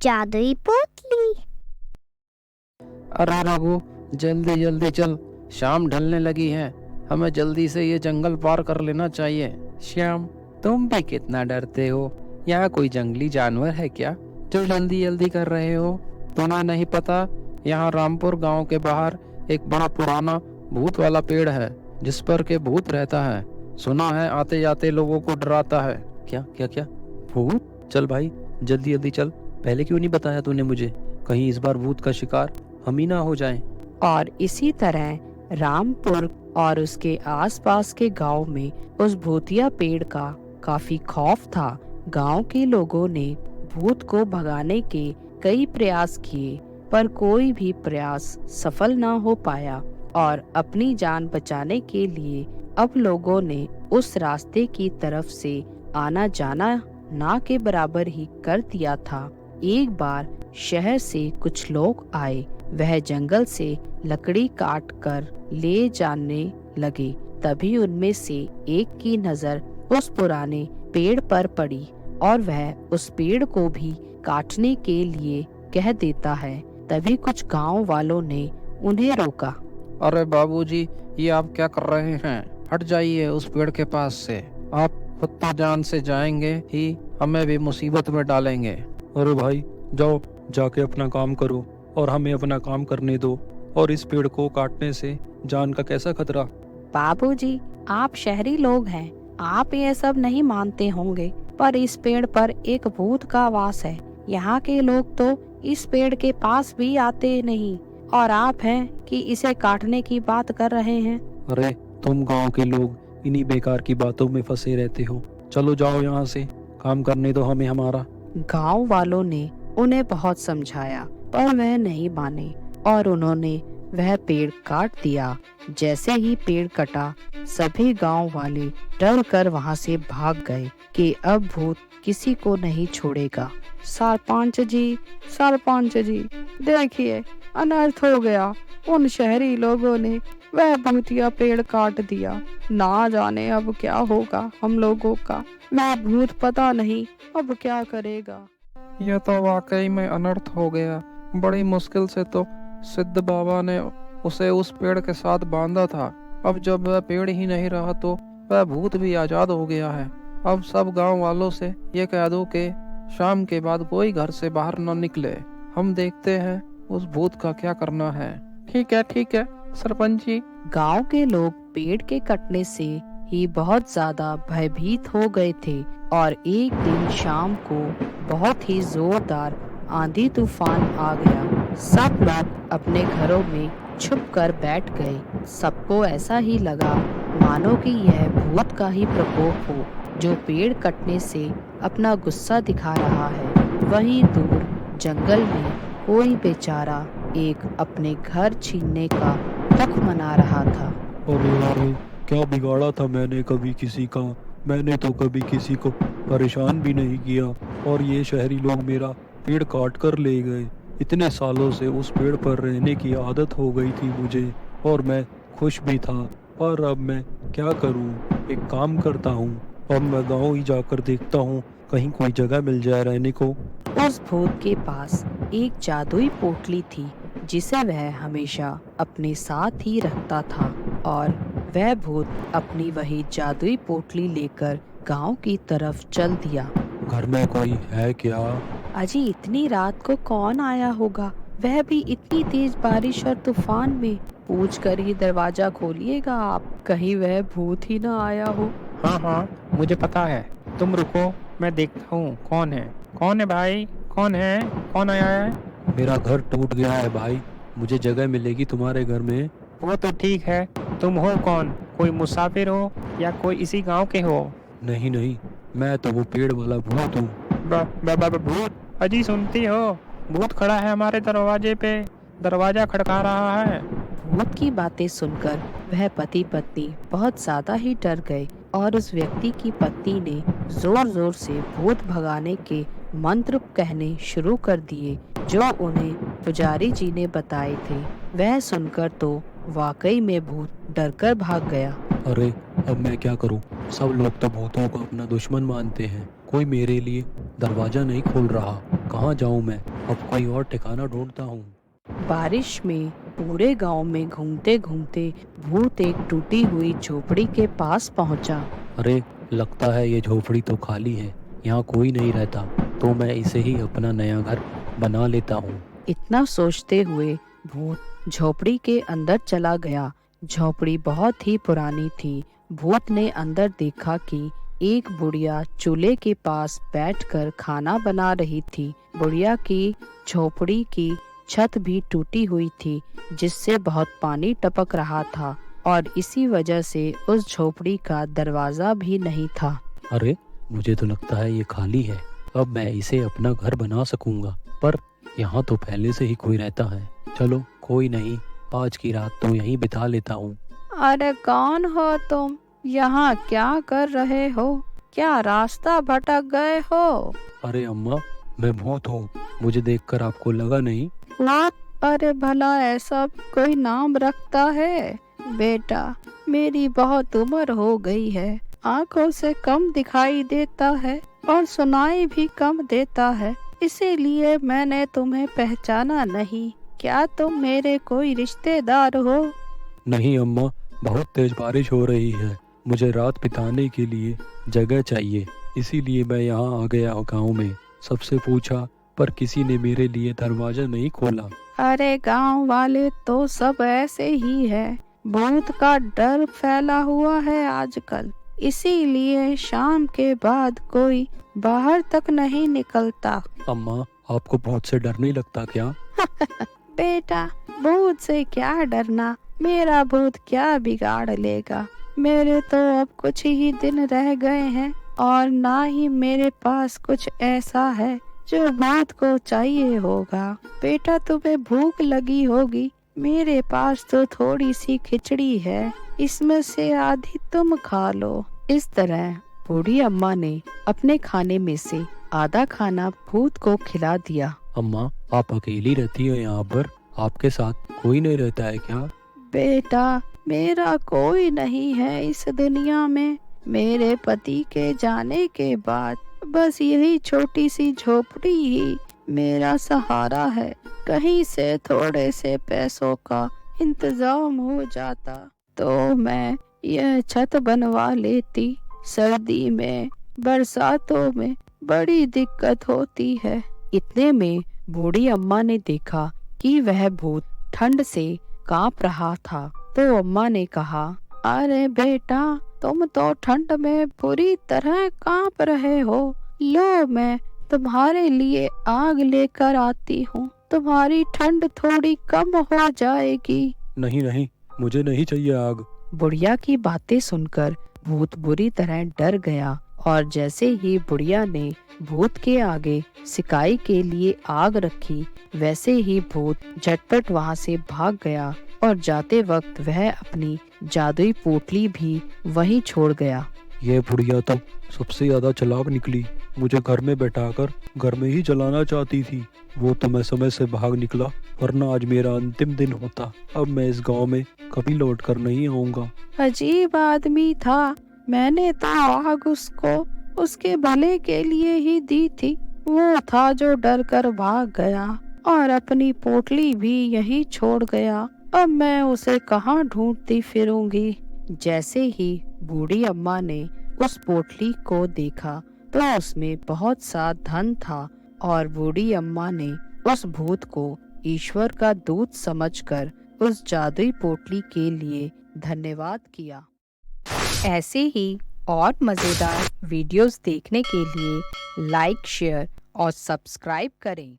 जादुई पोटली। अरे रघु, जल्दी जल्दी चल, शाम ढलने लगी है। हमें जल्दी से ये जंगल पार कर लेना चाहिए। श्याम, तुम भी कितना डरते हो। यहाँ कोई जंगली जानवर है क्या जो जल्दी जल्दी कर रहे हो? तुम्हें नहीं पता, यहाँ रामपुर गांव के बाहर एक बड़ा पुराना भूत वाला पेड़ है जिस पर के भूत रहता है। सुना है आते जाते लोगों को डराता है। क्या क्या क्या? भूत? चल भाई, जल्दी जल्दी चल। पहले क्यों नहीं बताया तूने मुझे? कहीं इस बार भूत का शिकार हम ही ना हो जाएं। और इसी तरह रामपुर और उसके आसपास के गांव में उस भूतिया पेड़ का काफी खौफ था। गांव के लोगों ने भूत को भगाने के कई प्रयास किए, पर कोई भी प्रयास सफल ना हो पाया और अपनी जान बचाने के लिए अब लोगों ने उस रास्ते की तरफ से आना जाना ना के बराबर ही कर दिया था। एक बार शहर से कुछ लोग आए। वह जंगल से लकड़ी काट कर ले जाने लगे। तभी उनमें से एक की नजर उस पुराने पेड़ पर पड़ी और वह उस पेड़ को भी काटने के लिए कह देता है। तभी कुछ गांव वालों ने उन्हें रोका। अरे बाबूजी, ये आप क्या कर रहे हैं? हट जाइए उस पेड़ के पास से। आप खुद तो जान से जाएंगे ही, हमें भी मुसीबत में डालेंगे। अरे भाई, जाओ, जाके अपना काम करो और हमें अपना काम करने दो। और इस पेड़ को काटने से जान का कैसा खतरा? बाबूजी, आप शहरी लोग हैं, आप ये सब नहीं मानते होंगे, पर इस पेड़ पर एक भूत का वास है। यहाँ के लोग तो इस पेड़ के पास भी आते नहीं, और आप हैं कि इसे काटने की बात कर रहे हैं। अरे तुम गांव के लोग इन्हीं बेकार की बातों में फंसे रहते हो। चलो जाओ यहाँ से, काम करने दो हमें हमारा। गांव वालों ने उन्हें बहुत समझाया, पर वह नहीं माने और उन्होंने वह पेड़ काट दिया। जैसे ही पेड़ कटा, सभी गांव वाले डर कर वहां से भाग गए कि अब भूत किसी को नहीं छोड़ेगा। सरपंच जी, देखिए, अनर्थ हो गया। उन शहरी लोगों ने वह भूतिया पेड़ काट दिया। ना जाने अब क्या होगा हम लोगों का। वह भूत पता नहीं अब क्या करेगा। यह तो वाकई में अनर्थ हो गया। बड़ी मुश्किल से तो सिद्ध बाबा ने उसे उस पेड़ के साथ बांधा था। अब जब वह पेड़ ही नहीं रहा तो वह भूत भी आजाद हो गया है। अब सब गांव वालों से ये कह दो कि शाम के बाद कोई घर से बाहर न निकले। हम देखते हैं उस भूत का क्या करना है। ठीक है सरपंच जी। गांव के लोग पेड़ के कटने से ही बहुत ज्यादा भयभीत हो गए थे और एक दिन शाम को बहुत ही जोरदार आंधी तूफान आ गया। सब लोग अपने घरों में छुप कर बैठ गए। सबको ऐसा ही लगा मानो कि यह भूत का ही प्रकोप हो जो पेड़ कटने से अपना गुस्सा दिखा रहा है। वहीं दूर जंगल में कोई बेचारा एक अपने घर छीनने का दुख मना रहा था। अरे क्या बिगाड़ा था मैंने कभी किसी का? मैंने तो कभी किसी को परेशान भी नहीं किया और ये शहरी लोग मेरा पेड़ काट कर ले गए। इतने सालों से उस पेड़ पर रहने की आदत हो गई थी मुझे और मैं खुश भी था। पर अब मैं क्या करूं? एक काम करता हूं, अब मैं गांव ही जाकर देखता हूं कहीं कोई जगह मिल जाए रहने को। उस भूत के पास एक जादुई पोटली थी जिसे वह हमेशा अपने साथ ही रखता था और वह भूत अपनी वही जादुई पोटली लेकर गांव की तरफ चल दिया। घर में कोई है क्या? अजी, इतनी रात को कौन आया होगा, वह भी इतनी तेज बारिश और तूफान में? पूछ कर ही दरवाजा खोलिएगा आप, कहीं वह भूत ही ना आया हो। हाँ, मुझे पता है। तुम रुको, मैं देखता हूँ कौन है भाई, कौन है, कौन आया है? मेरा घर टूट गया है भाई, मुझे जगह मिलेगी तुम्हारे घर में? वो तो ठीक है, तुम हो कौन? कोई मुसाफिर हो या कोई इसी गांव के हो? नहीं, मैं तो वो पेड़ वाला भूत हूँ। भूत? अजी, सुनती हो? भूत खड़ा है हमारे दरवाजे पे, दरवाजा खड़का रहा है। भूत की बातें सुनकर वह पति पत्नी बहुत ज्यादा ही डर गए और उस व्यक्ति की पत्नी ने जोर जोर से भूत भगाने के मंत्र कहने शुरू कर दिए जो उन्हें पुजारी जी ने बताए थे। वह सुनकर तो वाकई में भूत डरकर भाग गया। अरे अब मैं क्या करूं? सब लोग तो भूतों को अपना दुश्मन मानते हैं, कोई मेरे लिए दरवाजा नहीं खोल रहा। कहाँ जाऊँ मैं? अब कोई और ठिकाना ढूंढता हूँ। बारिश में पूरे गांव में घूमते घूमते भूत एक टूटी हुई झोपड़ी के पास पहुंचा। अरे, लगता है ये झोपड़ी तो खाली है, यहाँ कोई नहीं रहता, तो मैं इसे ही अपना नया घर बना लेता हूँ। इतना सोचते हुए भूत झोपड़ी के अंदर चला गया। झोपड़ी बहुत ही पुरानी थी। भूत ने अंदर देखा कि एक बुढ़िया चूल्हे के पास बैठकर खाना बना रही थी। बुढ़िया की झोपड़ी की छत भी टूटी हुई थी, जिससे बहुत पानी टपक रहा था और इसी वजह से उस झोपड़ी का दरवाजा भी नहीं था। अरे, मुझे तो लगता है ये खाली है। अब मैं इसे अपना घर बना सकूंगा, पर यहाँ तो पहले से ही कोई रहता है। चलो कोई नहीं, आज की रात तो यहीं बिता लेता हूँ। अरे कौन हो तुम? यहाँ क्या कर रहे हो? क्या रास्ता भटक गए हो? अरे अम्मा, मैं भूत हूँ, मुझे देखकर आपको लगा नहीं? अरे भला ऐसा भी कोई नाम रखता है? बेटा, मेरी बहुत उम्र हो गई है, आंखों से कम दिखाई देता है और सुनाई भी कम देता है, इसीलिए मैंने तुम्हें पहचाना नहीं। क्या तुम मेरे कोई रिश्तेदार हो? नहीं अम्मा, बहुत तेज बारिश हो रही है, मुझे रात बिताने के लिए जगह चाहिए, इसीलिए मैं यहाँ आ गया गाँव में। सबसे पूछा, पर किसी ने मेरे लिए दरवाजा नहीं खोला। अरे गांव वाले तो सब ऐसे ही है, भूत का डर फैला हुआ है आजकल, इसीलिए शाम के बाद कोई बाहर तक नहीं निकलता। अम्मा, आपको भूत से डर नहीं लगता क्या? बेटा, भूत से क्या डरना, मेरा भूत क्या बिगाड़ लेगा। मेरे तो अब कुछ ही दिन रह गए हैं और ना ही मेरे पास कुछ ऐसा है जो भूत को चाहिए होगा। बेटा, तुम्हें भूख लगी होगी, मेरे पास तो थोड़ी सी खिचड़ी है, इसमें से आधी तुम खा लो। इस तरह बूढ़ी अम्मा ने अपने खाने में से आधा खाना भूत को खिला दिया। अम्मा, आप अकेली रहती हो यहाँ पर? आपके साथ कोई नहीं रहता है क्या? बेटा, मेरा कोई नहीं है इस दुनिया में। मेरे पति के जाने के बाद बस यही छोटी सी झोपड़ी ही मेरा सहारा है। कहीं से थोड़े से पैसों का इंतजाम हो जाता तो मैं यह छत बनवा लेती। सर्दी में, बरसातों में बड़ी दिक्कत होती है। इतने में बूढ़ी अम्मा ने देखा कि वह भूत ठंड से कांप रहा था, तो अम्मा ने कहा, अरे बेटा, तुम तो ठंड में पूरी तरह कांप रहे हो। लो, मैं तुम्हारे लिए आग लेकर आती हूँ, तुम्हारी ठंड थोड़ी कम हो जाएगी। नहीं नहीं, मुझे नहीं चाहिए आग। बुढ़िया की बातें सुनकर भूत बुरी तरह डर गया और जैसे ही बुढ़िया ने भूत के आगे सिकाई के लिए आग रखी, वैसे ही भूत झटपट वहाँ से भाग गया और जाते वक्त वह अपनी जादुई पोटली भी वहीं छोड़ गया। ये बुढ़िया तो सबसे ज्यादा चालाक निकली, मुझे घर में बैठाकर घर में ही जलाना चाहती थी। वो तो मैं समय से भाग निकला, वरना आज मेरा अंतिम दिन होता। अब मैं इस गांव में कभी लौट कर नहीं आऊंगा। अजीब आदमी था, मैंने तो आग उसको उसके भले के लिए ही दी थी। वो था जो डर कर भाग गया और अपनी पोटली भी यहीं छोड़ गया। अब मैं उसे कहाँ ढूंढती फिरूंगी। जैसे ही बूढ़ी अम्मा ने उस पोटली को देखा तो उसमें बहुत सा धन था और बूढ़ी अम्मा ने उस भूत को ईश्वर का दूत समझकर उस जादुई पोटली के लिए धन्यवाद किया। ऐसे ही और मजेदार वीडियोस देखने के लिए लाइक, शेयर और सब्सक्राइब करें।